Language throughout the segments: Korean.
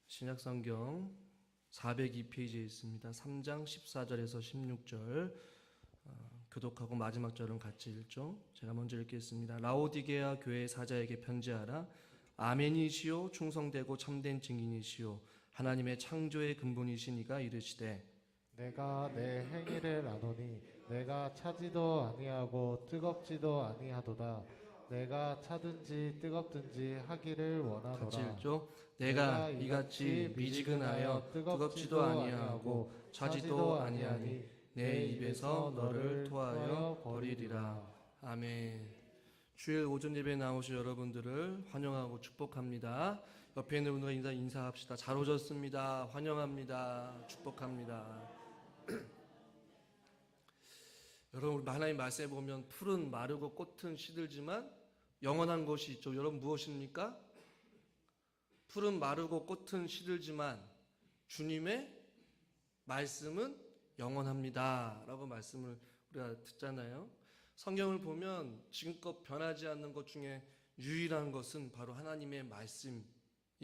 신약성경 402페이지에 있습니다. 3장 14절에서 16절 교독하고 마지막 절은 같이 읽죠. 제가 먼저 읽겠습니다. 라오디게아 교회 사자에게 편지하라. 아멘이시오 충성되고 참된 증인이시오 하나님의 창조의 근본이신 이가 이르시되 내가 내 행위를 아노니 내가 차지도 아니하고 뜨겁지도 아니하도다. 내가 차든지 뜨겁든지 하기를 원하노라. 같이 읽죠. 내가 이같이 미지근하여 뜨겁지도 아니하고 차지도 아니하니 내 입에서 너를 토하여 버리리라. 아멘. 주일 오전 예배에 나오신 여러분들을 환영하고 축복합니다. 옆에 있는 분들과 인사합시다. 잘 오셨습니다. 환영합니다. 축복합니다. 여러분, 하나님 말씀에 보면 풀은 마르고 꽃은 시들지만 영원한 것이 있죠. 여러분, 무엇입니까? 풀은 마르고 꽃은 시들지만 주님의 말씀은 영원합니다 라고 말씀을 우리가 듣잖아요. 성경을 보면 지금껏 변하지 않는 것 중에 유일한 것은 바로 하나님의 말씀인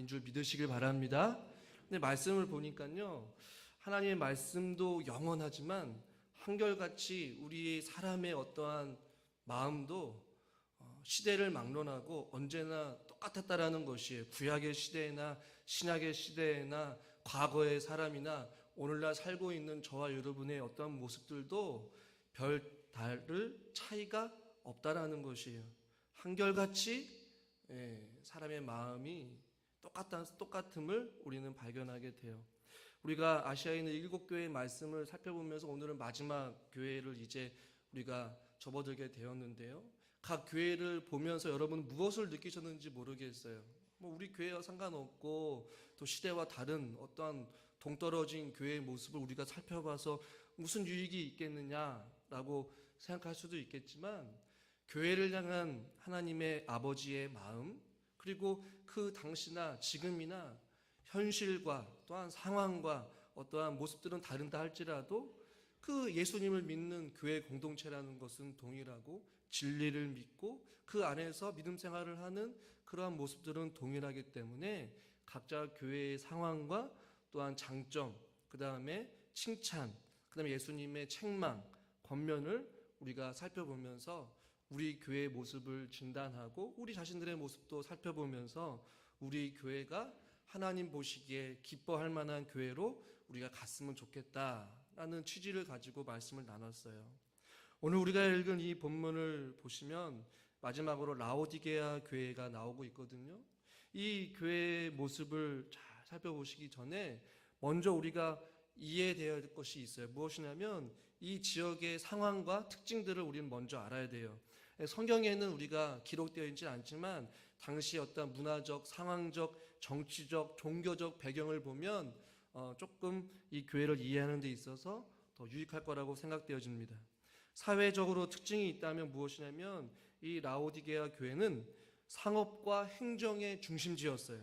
줄 믿으시길 바랍니다. 근데 말씀을 보니까요, 하나님의 말씀도 영원하지만 한결같이 우리 사람의 어떠한 마음도 시대를 막론하고 언제나 똑같았다라는 것이에요. 구약의 시대나 신약의 시대나 과거의 사람이나 오늘날 살고 있는 저와 여러분의 어떠한 모습들도 별 다를 차이가 없다라는 것이에요. 한결같이 사람의 마음이 똑같음을 우리는 발견하게 돼요. 우리가 아시아에 있는 7교회의 말씀을 살펴보면서 오늘은 마지막 교회를 이제 우리가 접어들게 되었는데요. 각 교회를 보면서 여러분 무엇을 느끼셨는지 모르겠어요. 우리 교회와 상관없고 또 시대와 다른 어떠한 동떨어진 교회의 모습을 우리가 살펴봐서 무슨 유익이 있겠느냐라고 생각할 수도 있겠지만, 교회를 향한 하나님의 아버지의 마음, 그리고 그 당시나 지금이나 현실과 또한 상황과 어떠한 모습들은 다른다 할지라도 그 예수님을 믿는 교회 공동체라는 것은 동일하고 진리를 믿고 그 안에서 믿음 생활을 하는 그러한 모습들은 동일하기 때문에 각자 교회의 상황과 또한 장점, 그 다음에 칭찬, 그 다음에 예수님의 책망, 권면을 우리가 살펴보면서 우리 교회의 모습을 진단하고 우리 자신들의 모습도 살펴보면서 우리 교회가 하나님 보시기에 기뻐할 만한 교회로 우리가 갔으면 좋겠다라는 취지를 가지고 말씀을 나눴어요. 오늘 우리가 읽은 이 본문을 보시면 마지막으로 라오디게아 교회가 나오고 있거든요. 이 교회의 모습을 잘 살펴보시기 전에 먼저 우리가 이해되어야 할 것이 있어요. 무엇이냐면 이 지역의 상황과 특징들을 우리는 먼저 알아야 돼요. 성경에는 우리가 기록되어 있지 않지만 당시 어떤 문화적, 상황적, 정치적, 종교적 배경을 보면 조금 이 교회를 이해하는 데 있어서 더 유익할 거라고 생각되어집니다. 사회적으로 특징이 있다면 무엇이냐면 이 라오디게아 교회는 상업과 행정의 중심지였어요.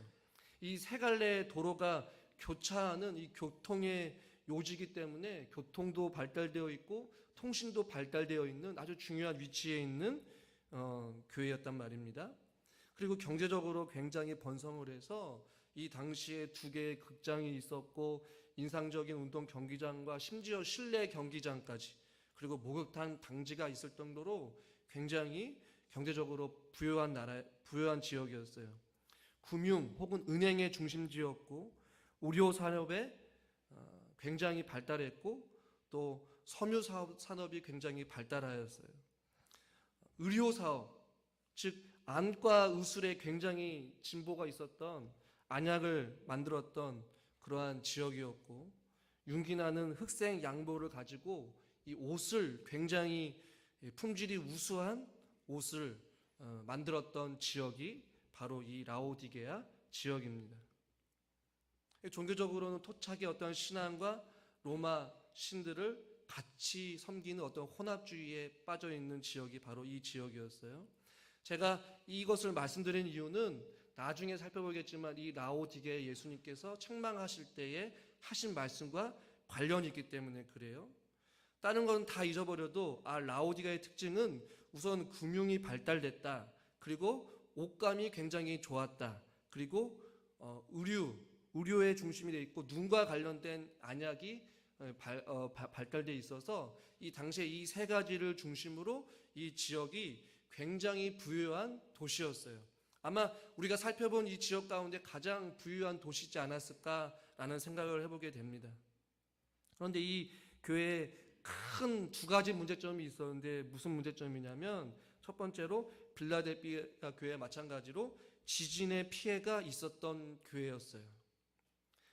이 세 갈래의 도로가 교차하는 이 교통의 요지이기 때문에 교통도 발달되어 있고 통신도 발달되어 있는 아주 중요한 위치에 있는 교회였단 말입니다. 그리고 경제적으로 굉장히 번성을 해서 이 당시에 2개의 극장이 있었고 인상적인 운동 경기장과 심지어 실내 경기장까지, 그리고 목욕탕 당지가 있을 정도로 굉장히 경제적으로 부유한 지역이었어요. 금융 혹은 은행의 중심지였고 의료 산업에 굉장히 발달했고 또 섬유 산업이 굉장히 발달하였어요. 의료 사업, 즉 안과 의술에 굉장히 진보가 있었던, 안약을 만들었던 그러한 지역이었고, 윤기나는 흑색 양보를 가지고 이 옷을 굉장히 품질이 우수한 옷을 만들었던 지역이 바로 이 라오디게아 지역입니다. 종교적으로는 토착의 어떤 신앙과 로마 신들을 같이 섬기는 어떤 혼합주의에 빠져 있는 지역이 바로 이 지역이었어요. 제가 이것을 말씀드린 이유는 나중에 살펴보겠지만 이 라오디게아 예수님께서 책망하실 때에 하신 말씀과 관련이 있기 때문에 그래요. 다른 건 다 잊어버려도 라오디게아의 특징은 우선 금융이 발달됐다. 그리고 옷감이 굉장히 좋았다. 그리고 의료의 중심이 되어 있고 눈과 관련된 안약이 발달돼 있어서 이 당시에 이 세 가지를 중심으로 이 지역이 굉장히 부유한 도시였어요. 아마 우리가 살펴본 이 지역 가운데 가장 부유한 도시지 않았을까라는 생각을 해보게 됩니다. 그런데 이 교회에 큰 두 가지 문제점이 있었는데 무슨 문제점이냐면 첫 번째로 빌라델피아 교회 마찬가지로 지진의 피해가 있었던 교회였어요.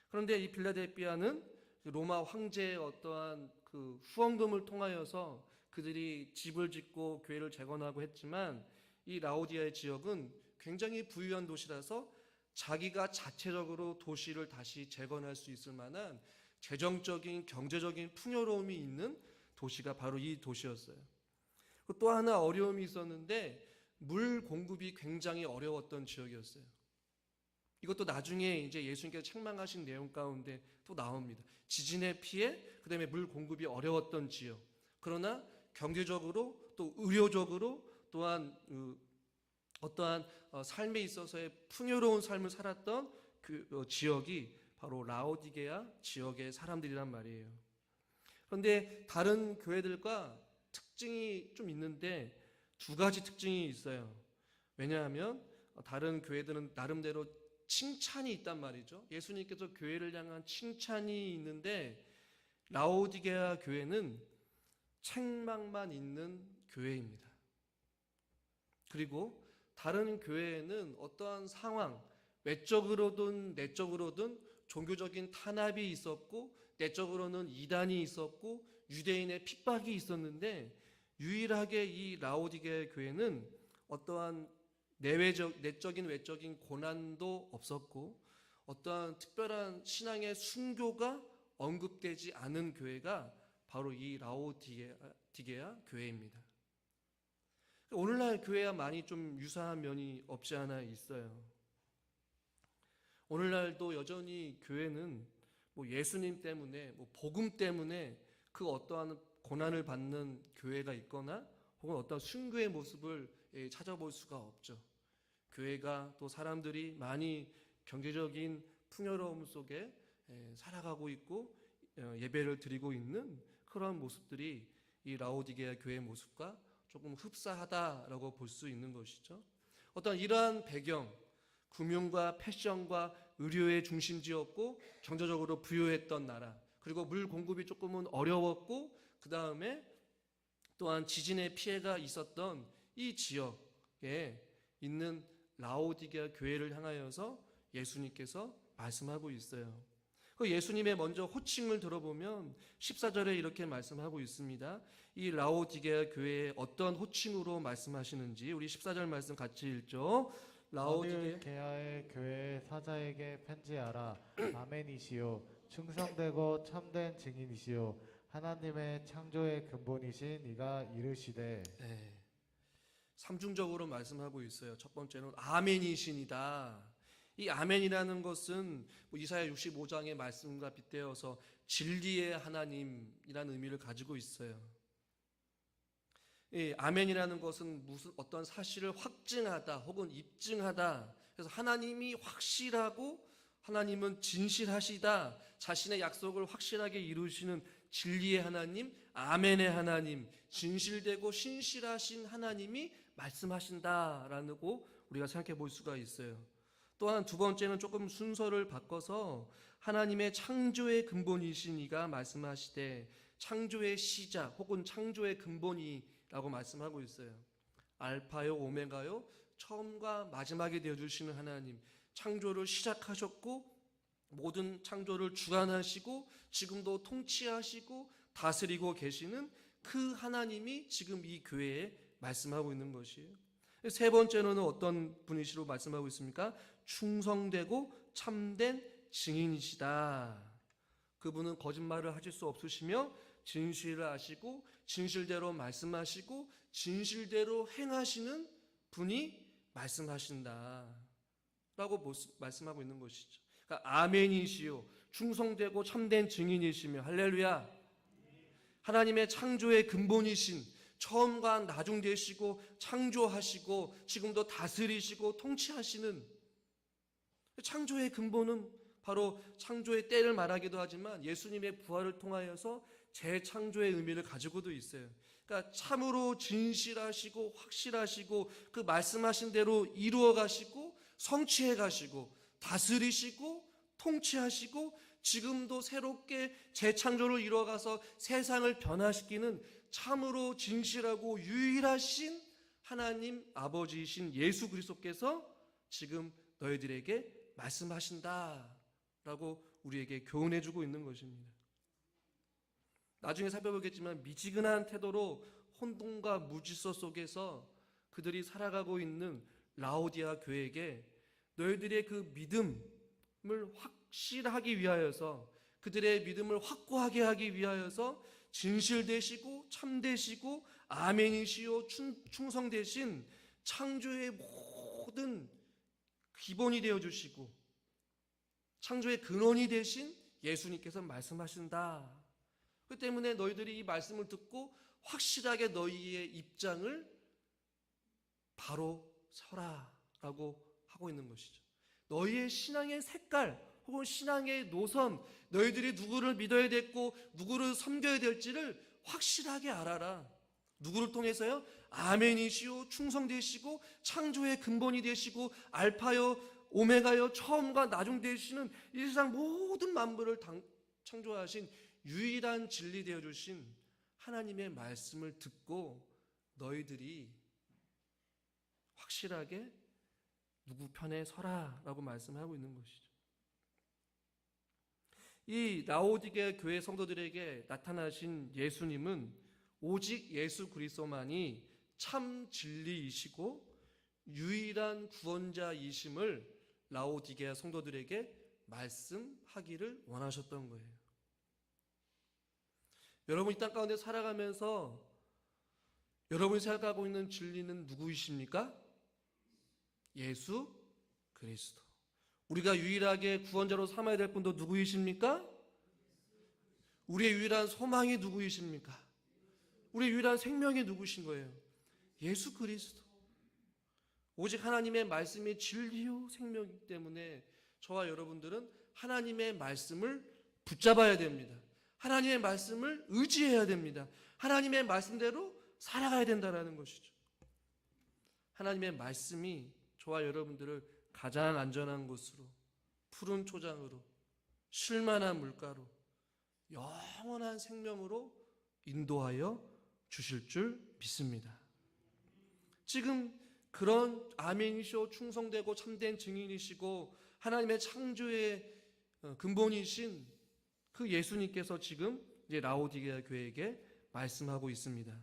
그런데 이 빌라델피아는 로마 황제의 어떠한 그 후원금을 통하여서 그들이 집을 짓고 교회를 재건하고 했지만 이 라오디아의 지역은 굉장히 부유한 도시라서 자기가 자체적으로 도시를 다시 재건할 수 있을 만한 재정적인 경제적인 풍요로움이 있는 도시가 바로 이 도시였어요. 또 하나 어려움이 있었는데 물 공급이 굉장히 어려웠던 지역이었어요. 이것도 나중에 이제 예수님께서 책망하신 내용 가운데 또 나옵니다. 지진의 피해, 그다음에 물 공급이 어려웠던 지역. 그러나 경제적으로 또 의료적으로 또한 어떠한 삶에 있어서의 풍요로운 삶을 살았던 그 지역이 바로 라오디게아 지역의 사람들이란 말이에요. 그런데 다른 교회들과 특징이 좀 있는데 두 가지 특징이 있어요. 왜냐하면 다른 교회들은 나름대로 칭찬이 있단 말이죠. 예수님께서 교회를 향한 칭찬이 있는데 라오디게아 교회는 책망만 있는 교회입니다. 그리고 다른 교회에는 어떠한 상황, 외적으로든 내적으로든 종교적인 탄압이 있었고 내적으로는 이단이 있었고 유대인의 핍박이 있었는데 유일하게 이 라오디게아 교회는 어떠한 내적인 외적인 고난도 없었고 어떠한 특별한 신앙의 순교가 언급되지 않은 교회가 바로 이 라오디게아 교회입니다. 오늘날 교회와 많이 좀 유사한 면이 없지 않아 있어요. 오늘날도 여전히 교회는 뭐 예수님 때문에 뭐 복음 때문에 그 어떠한 고난을 받는 교회가 있거나 혹은 어떤 순교의 모습을 찾아볼 수가 없죠. 교회가 또 사람들이 많이 경제적인 풍요로움 속에 살아가고 있고 예배를 드리고 있는 그런 모습들이 이 라오디게아 교회의 모습과 조금 흡사하다라고 볼 수 있는 것이죠. 어떤 이러한 배경, 금융과 패션과 의료의 중심지였고 경제적으로 부유했던 나라, 그리고 물 공급이 조금은 어려웠고 그 다음에 또한 지진의 피해가 있었던 이 지역에 있는 라오디게아 교회를 향하여서 예수님께서 말씀하고 있어요. 그 예수님의 먼저 호칭을 들어보면 14절에 이렇게 말씀하고 있습니다. 이 라오디게아 교회에 어떤 호칭으로 말씀하시는지 우리 14절 말씀 같이 읽죠. 라오디게아의 교회 사자에게 편지하라. 아멘이시요 충성되고 참된 증인이시요 하나님의 창조의 근본이신 이가 이르시되. 삼중적으로 말씀하고 있어요. 첫 번째는 아멘이신이다. 이 아멘이라는 것은 이사야 65장의 말씀과 빗대어서 진리의 하나님이라는 의미를 가지고 있어요. 이 아멘이라는 것은 무슨 어떤 사실을 확증하다 혹은 입증하다. 그래서 하나님이 확실하고 하나님은 진실하시다. 자신의 약속을 확실하게 이루시는 진리의 하나님, 아멘의 하나님, 진실되고 신실하신 하나님이 말씀하신다라고 우리가 생각해 볼 수가 있어요. 또한 두 번째는 조금 순서를 바꿔서 하나님의 창조의 근본이신 이가 말씀하시되 창조의 시작 혹은 창조의 근본이라고 말씀하고 있어요. 알파요 오메가요 처음과 마지막이 되어주시는 하나님, 창조를 시작하셨고 모든 창조를 주관하시고 지금도 통치하시고 다스리고 계시는 그 하나님이 지금 이 교회에 말씀하고 있는 것이에요. 세 번째로는 어떤 분이시로 말씀하고 있습니까? 충성되고 참된 증인이시다. 그분은 거짓말을 하실 수 없으시며 진실을 아시고 진실대로 말씀하시고 진실대로 행하시는 분이 말씀하신다 라고 말씀하고 있는 것이죠. 그러니까 아멘이시요 충성되고 참된 증인이시며 할렐루야. 하나님의 창조의 근본이신 처음과 나중 되시고 창조하시고 지금도 다스리시고 통치하시는 창조의 근본은 바로 창조의 때를 말하기도 하지만 예수님의 부활을 통하여서 재창조의 의미를 가지고도 있어요. 그러니까 참으로 진실하시고 확실하시고 그 말씀하신 대로 이루어 가시고 성취해 가시고 다스리시고 통치하시고 지금도 새롭게 재창조를 이루어가서 세상을 변화시키는 참으로 진실하고 유일하신 하나님 아버지이신 예수 그리스도께서 지금 너희들에게 말씀하신다라고 우리에게 교훈해주고 있는 것입니다. 나중에 살펴보겠지만 미지근한 태도로 혼돈과 무질서 속에서 그들이 살아가고 있는 라오디아 교회에게 너희들의 그 믿음을 확실하기 위하여서 그들의 믿음을 확고하게 하기 위하여서 진실되시고 참되시고 아멘이시오 충성되신 창조의 모든 기본이 되어주시고 창조의 근원이 되신 예수님께서 말씀하신다. 그 때문에 너희들이 이 말씀을 듣고 확실하게 너희의 입장을 바로 서라라고 하고 있는 것이죠. 너희의 신앙의 색깔 혹은 신앙의 노선, 너희들이 누구를 믿어야 됐고 누구를 섬겨야 될지를 확실하게 알아라. 누구를 통해서요? 아멘이시오 충성되시고 창조의 근본이 되시고 알파요 오메가요 처음과 나중 되시는 이 세상 모든 만물을 창조하신 유일한 진리 되어 주신 하나님의 말씀을 듣고 너희들이 확실하게 누구 편에 서라라고 말씀하고 있는 것이죠. 이 라오디게 교회 성도들에게 나타나신 예수님은 오직 예수 그리스도만이 참 진리이시고 유일한 구원자이심을 라오디게 성도들에게 말씀하기를 원하셨던 거예요. 여러분 이 땅 가운데 살아가면서 여러분이 생각하고 있는 진리는 누구이십니까? 예수 그리스도. 우리가 유일하게 구원자로 삼아야 될 분도 누구이십니까? 우리의 유일한 소망이 누구이십니까? 우리의 유일한 생명이 누구신 거예요? 예수 그리스도. 오직 하나님의 말씀이 진리요 생명이기 때문에 저와 여러분들은 하나님의 말씀을 붙잡아야 됩니다. 하나님의 말씀을 의지해야 됩니다. 하나님의 말씀대로 살아가야 된다는 것이죠. 하나님의 말씀이 저와 여러분들을 가장 안전한 곳으로, 푸른 초장으로, 쉴만한 물가로, 영원한 생명으로 인도하여 주실 줄 믿습니다. 지금 그런 아멘이시오 충성되고 참된 증인이시고 하나님의 창조의 근본이신 그 예수님께서 지금 이제 라오디게아 교회에게 말씀하고 있습니다.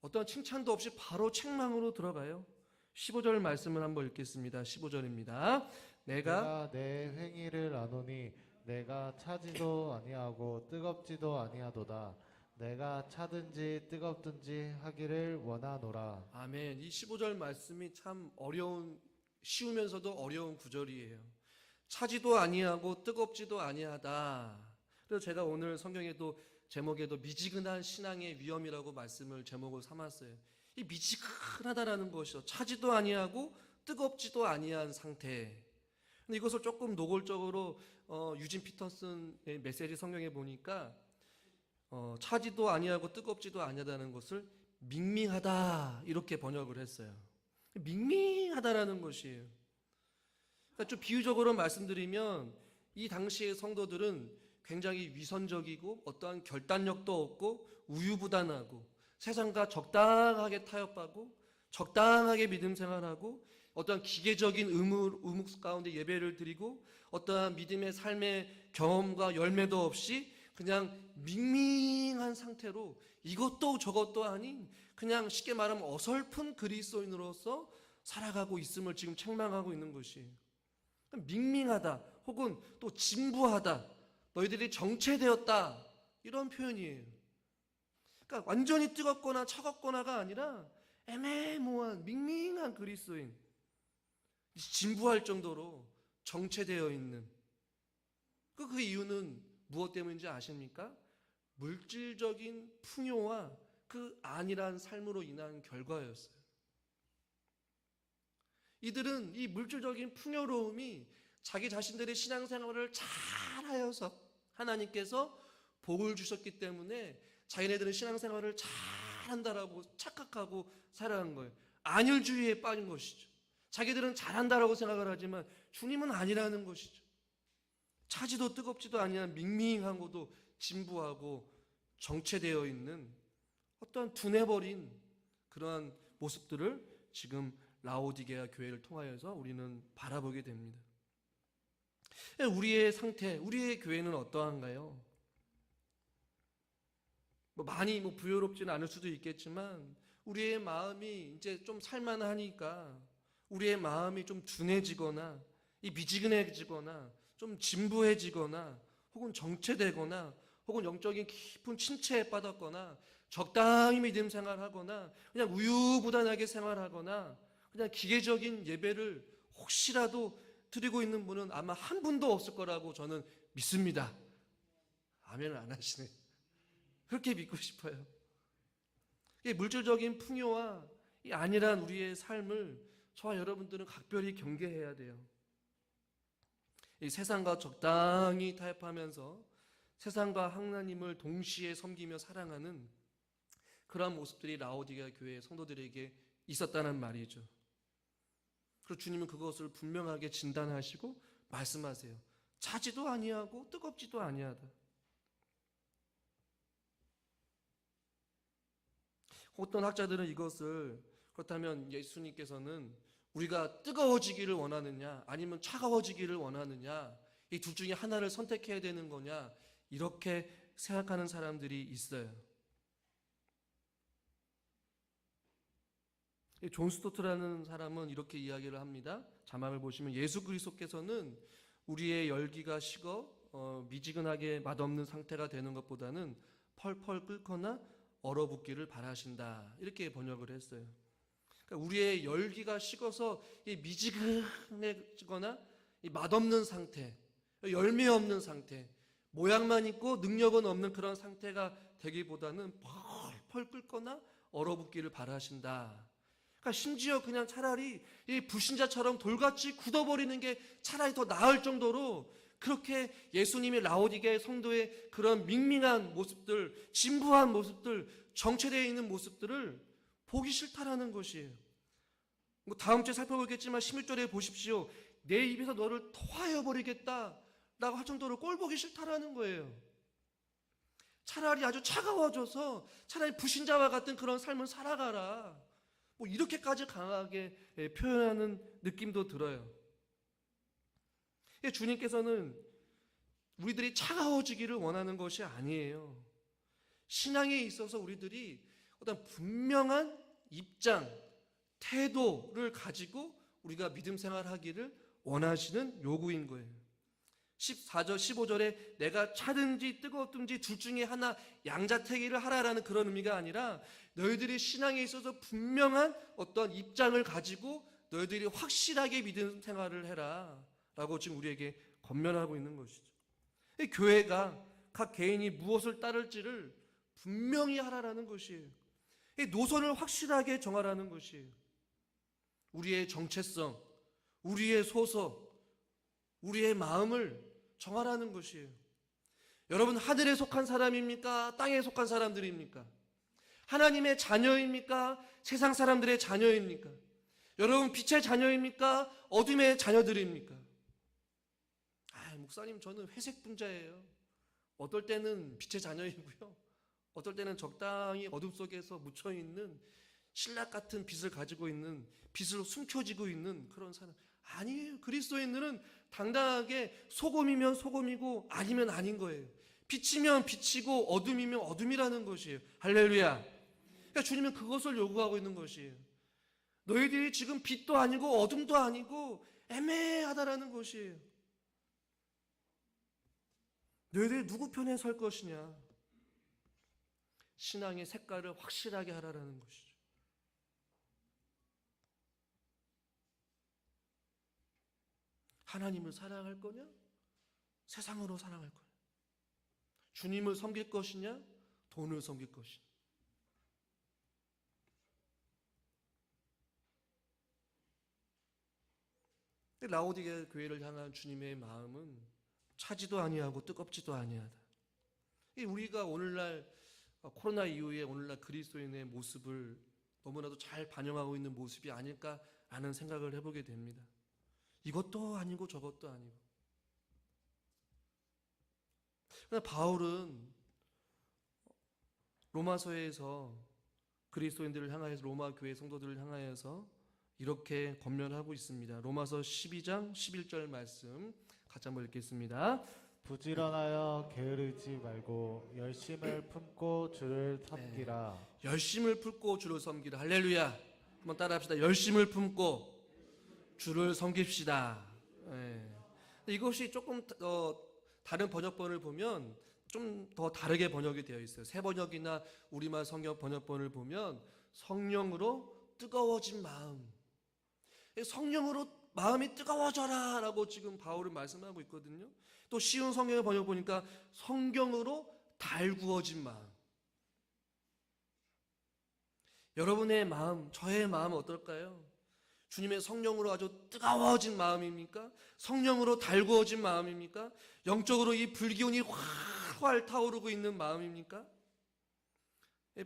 어떤 칭찬도 없이 바로 책망으로 들어가요. 15절 말씀을 한번 읽겠습니다. 15절입니다. 내가 내 행위를 아노니 내가 차지도 아니하고 뜨겁지도 아니하도다. 내가 차든지 뜨겁든지 하기를 원하노라. 아멘. 이 15절 말씀이 참 쉬우면서도 어려운 구절이에요. 차지도 아니하고 뜨겁지도 아니하다. 그래서 제가 오늘 성경에도 제목에도 미지근한 신앙의 위험이라고 말씀을 제목을 삼았어요. 이 미지근하다라는 것이요. 차지도 아니하고 뜨겁지도 아니한 상태. 근데 이것을 조금 노골적으로 유진 피터슨의 메시지 성경에 보니까 차지도 아니하고 뜨겁지도 아니하다는 것을 밍밍하다 이렇게 번역을 했어요. 밍밍하다라는 것이에요. 그러니까 좀 비유적으로 말씀드리면 이 당시의 성도들은 굉장히 위선적이고 어떠한 결단력도 없고 우유부단하고 세상과 적당하게 타협하고 적당하게 믿음 생활하고 어떠한 기계적인 의무 가운데 예배를 드리고 어떠한 믿음의 삶의 경험과 열매도 없이 그냥 밍밍한 상태로 이것도 저것도 아닌 그냥 쉽게 말하면 어설픈 그리스도인으로서 살아가고 있음을 지금 책망하고 있는 것이에요. 밍밍하다 혹은 또 진부하다, 너희들이 정체되었다 이런 표현이에요. 그러니까 완전히 뜨겁거나 차갑거나가 아니라 애매모호한 밍밍한 그리스도인, 진부할 정도로 정체되어 있는 그 이유는 무엇 때문인지 아십니까? 물질적인 풍요와 그 안일한 삶으로 인한 결과였어요. 이들은 이 물질적인 풍요로움이 자기 자신들의 신앙생활을 잘하여서 하나님께서 복을 주셨기 때문에 자기네들은 신앙생활을 잘한다라고 착각하고 살아간 거예요. 안일주의에 빠진 것이죠. 자기들은 잘한다라고 생각을 하지만 주님은 아니라는 것이죠. 차지도 뜨겁지도 아니한 밍밍하고도 진부하고 정체되어 있는 어떤 둔해버린 그러한 모습들을 지금 라오디게아 교회를 통하여서 우리는 바라보게 됩니다. 우리의 상태, 우리의 교회는 어떠한가요? 많이 부여롭지는 않을 수도 있겠지만 우리의 마음이 이제 좀 살만하니까 우리의 마음이 좀 둔해지거나 미지근해지거나 좀 진부해지거나 혹은 정체되거나 혹은 영적인 깊은 침체에 빠졌거나 적당히 믿음 생활하거나 그냥 우유부단하게 생활하거나 그냥 기계적인 예배를 혹시라도 드리고 있는 분은 아마 한 분도 없을 거라고 저는 믿습니다. 아멘을 안 하시네. 그렇게 믿고 싶어요. 이 물질적인 풍요와 이 안일한 우리의 삶을 저와 여러분들은 각별히 경계해야 돼요. 이 세상과 적당히 타협하면서 세상과 하나님을 동시에 섬기며 사랑하는 그러한 모습들이 라오디게아 교회 성도들에게 있었다는 말이죠. 그리고 주님은 그것을 분명하게 진단하시고 말씀하세요. 차지도 아니하고 뜨겁지도 아니하다. 어떤 학자들은 이것을 그렇다면 예수님께서는 우리가 뜨거워지기를 원하느냐 아니면 차가워지기를 원하느냐 이 둘 중에 하나를 선택해야 되는 거냐 이렇게 생각하는 사람들이 있어요. 존 스토트라는 사람은 이렇게 이야기를 합니다. 자막을 보시면 예수 그리스도께서는 우리의 열기가 식어 미지근하게 맛없는 상태가 되는 것보다는 펄펄 끓거나 얼어붙기를 바라신다. 이렇게 번역을 했어요. 그러니까 우리의 열기가 식어서 미지근해지거나 맛없는 상태, 열매 없는 상태, 모양만 있고 능력은 없는 그런 상태가 되기보다는 펄펄 끓거나 얼어붙기를 바라신다. 그러니까 심지어 그냥 차라리 이 불신자처럼 돌같이 굳어버리는 게 차라리 더 나을 정도로 그렇게 예수님이 라오디게아 성도의 그런 밍밍한 모습들, 진부한 모습들, 정체되어 있는 모습들을 보기 싫다라는 것이에요. 다음 주에 살펴보겠지만 11절에 보십시오. 내 입에서 너를 토하여 버리겠다 라고 할 정도로 꼴 보기 싫다라는 거예요. 차라리 아주 차가워져서 차라리 불신자와 같은 그런 삶을 살아가라. 이렇게까지 강하게 표현하는 느낌도 들어요. 주님께서는 우리들이 차가워지기를 원하는 것이 아니에요. 신앙에 있어서 우리들이 어떤 분명한 입장, 태도를 가지고 우리가 믿음 생활하기를 원하시는 요구인 거예요. 14절, 15절에 내가 차든지 뜨겁든지 둘 중에 하나 양자택일을 하라라는 그런 의미가 아니라 너희들이 신앙에 있어서 분명한 어떤 입장을 가지고 너희들이 확실하게 믿음 생활을 해라 라고 지금 우리에게 권면하고 있는 것이죠. 교회가 각 개인이 무엇을 따를지를 분명히 하라라는 것이에요. 노선을 확실하게 정하라는 것이에요. 우리의 정체성, 우리의 소속, 우리의 마음을 정하라는 것이에요. 여러분 하늘에 속한 사람입니까? 땅에 속한 사람들입니까? 하나님의 자녀입니까? 세상 사람들의 자녀입니까? 여러분 빛의 자녀입니까? 어둠의 자녀들입니까? 목사님 저는 회색 분자예요. 어떨 때는 빛의 자녀이고요. 어떨 때는 적당히 어둠 속에서 묻혀있는 신락 같은 빛을 가지고 있는 빛으로 숨겨지고 있는 그런 사람 아니에요. 그리스도인들은 당당하게 소금이면 소금이고 아니면 아닌 거예요. 빛이면 빛이고 어둠이면 어둠이라는 것이에요. 할렐루야. 그러니까 주님은 그것을 요구하고 있는 것이에요. 너희들이 지금 빛도 아니고 어둠도 아니고 애매하다라는 것이에요. 너희들이 누구 편에 설 것이냐. 신앙의 색깔을 확실하게 하라는 것이죠. 하나님을 사랑할 거냐? 세상으로 사랑할 거냐? 주님을 섬길 것이냐? 돈을 섬길 것이냐? 라오디게 교회를 향한 주님의 마음은 차지도 아니하고 뜨겁지도 아니하다. 우리가 오늘날 코로나 이후에 오늘날 그리스도인의 모습을 너무나도 잘 반영하고 있는 모습이 아닐까라는 생각을 해보게 됩니다. 이것도 아니고 저것도 아니고. 그러나 바울은 로마서에서 그리스도인들을 향하여서 로마 교회 성도들을 향하여서 이렇게 권면하고 있습니다. 로마서 12장 11절 말씀 같이 한번 읽겠습니다. 부지런하여 게으르지 말고 열심을 품고 주를 섬기라. 열심을 품고 주를 섬기라. 할렐루야. 한번 따라합시다. 열심을 품고 주를 섬깁시다. 이것이 조금 다른 번역본을 보면 좀 더 다르게 번역이 되어 있어요. 새 번역이나 우리말 성경 번역본을 보면 성령으로 뜨거워진 마음, 성령으로 마음이 뜨거워져라 라고 지금 바울은 말씀하고 있거든요. 또 쉬운 성경을 번역 보니까 성경으로 달구어진 마음. 여러분의 마음, 저의 마음은 어떨까요? 주님의 성령으로 아주 뜨거워진 마음입니까? 성령으로 달구어진 마음입니까? 영적으로 이 불기운이 활활 타오르고 있는 마음입니까?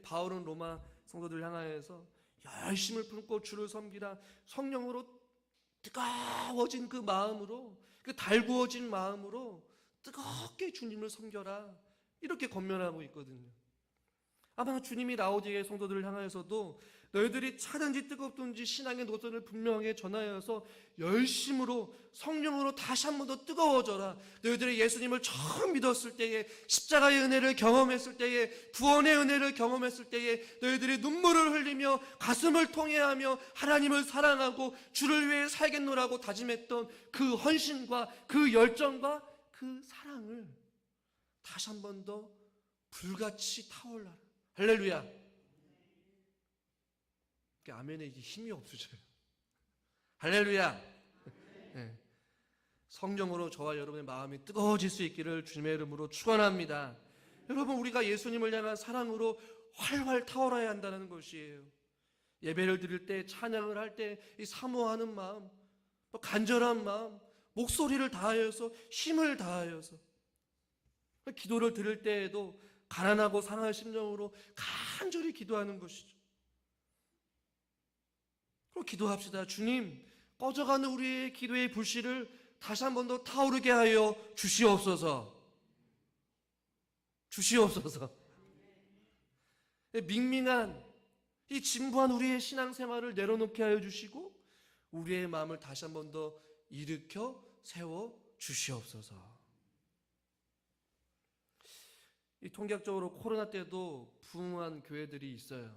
바울은 로마 성도들 향하여서 열심을 품고 주를 섬기라. 성령으로 뜨거워진 그 마음으로, 그 달구어진 마음으로 뜨겁게 주님을 섬겨라. 이렇게 권면하고 있거든요. 아마 주님이 라오디게 성도들을 향하여서도 너희들이 차든지 뜨겁든지 신앙의 노선을 분명하게 전하여서 열심으로 성령으로 다시 한 번 더 뜨거워져라. 너희들이 예수님을 처음 믿었을 때에, 십자가의 은혜를 경험했을 때에, 구원의 은혜를 경험했을 때에 너희들이 눈물을 흘리며 가슴을 통회하며 하나님을 사랑하고 주를 위해 살겠노라고 다짐했던 그 헌신과 그 열정과 그 사랑을 다시 한 번 더 불같이 타올라라. 할렐루야. 아멘에 이게 힘이 없으셔요. 할렐루야. 네. 성령으로 저와 여러분의 마음이 뜨거워질 수 있기를 주님의 이름으로 축원합니다. 여러분, 우리가 예수님을 향한 사랑으로 활활 타오라야 한다는 것이에요. 예배를 드릴 때, 찬양을 할 때 이 사모하는 마음, 또 간절한 마음, 목소리를 다하여서 힘을 다하여서 기도를 드릴 때에도 가난하고 상한 심령으로 간절히 기도하는 것이죠. 그럼 기도합시다. 주님, 꺼져가는 우리의 기도의 불씨를 다시 한 번 더 타오르게 하여 주시옵소서. 주시옵소서. 밍밍한 이 진부한 우리의 신앙생활을 내려놓게 하여 주시고 우리의 마음을 다시 한 번 더 일으켜 세워 주시옵소서. 이 통계학적으로 코로나 때도 부흥한 교회들이 있어요.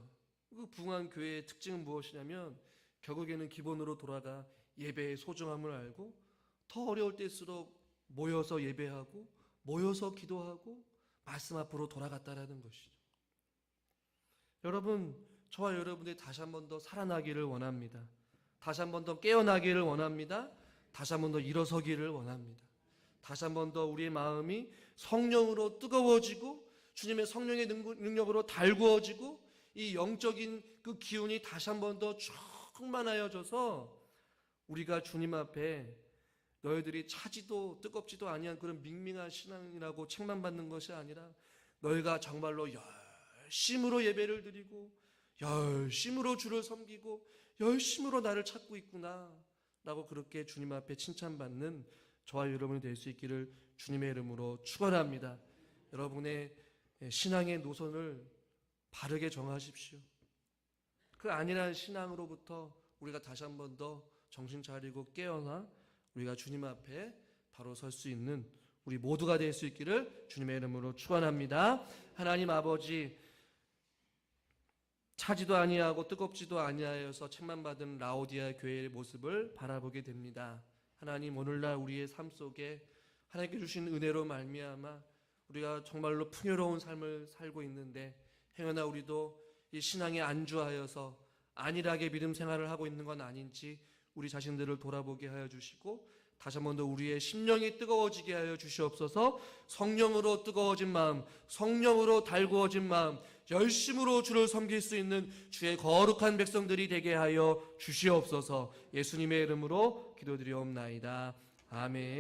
그 부흥한 교회의 특징은 무엇이냐면 결국에는 기본으로 돌아가 예배의 소중함을 알고 더 어려울 때일수록 모여서 예배하고 모여서 기도하고 말씀 앞으로 돌아갔다라는 것이죠. 여러분, 저와 여러분들이 다시 한 번 더 살아나기를 원합니다. 다시 한 번 더 깨어나기를 원합니다. 다시 한 번 더 일어서기를 원합니다. 다시 한 번 더 우리의 마음이 성령으로 뜨거워지고 주님의 성령의 능력으로 달구어지고 이 영적인 그 기운이 다시 한 번 더 충만하여져서 우리가 주님 앞에 너희들이 차지도 뜨겁지도 아니한 그런 밍밍한 신앙이라고 책만 받는 것이 아니라 너희가 정말로 열심으로 예배를 드리고 열심으로 주를 섬기고 열심으로 나를 찾고 있구나 라고 그렇게 주님 앞에 칭찬받는 저와 여러분이 될 수 있기를 주님의 이름으로 축원합니다. 여러분의 신앙의 노선을 바르게 정하십시오. 그 안일한 신앙으로부터 우리가 다시 한 번 더 정신 차리고 깨어나 우리가 주님 앞에 바로 설 수 있는 우리 모두가 될 수 있기를 주님의 이름으로 축원합니다. 하나님 아버지, 차지도 아니하고 뜨겁지도 아니하여서 책만 받은 라오디아 교회의 모습을 바라보게 됩니다. 하나님, 오늘날 우리의 삶 속에 하나님께 주신 은혜로 말미암아 우리가 정말로 풍요로운 삶을 살고 있는데 행여나 우리도 이 신앙에 안주하여서 안일하게 믿음 생활을 하고 있는 건 아닌지 우리 자신들을 돌아보게 하여 주시고 다시 한 번 더 우리의 심령이 뜨거워지게 하여 주시옵소서. 성령으로 뜨거워진 마음, 성령으로 달구어진 마음, 열심으로 주를 섬길 수 있는 주의 거룩한 백성들이 되게 하여 주시옵소서. 예수님의 이름으로 기도드리옵나이다. 아멘.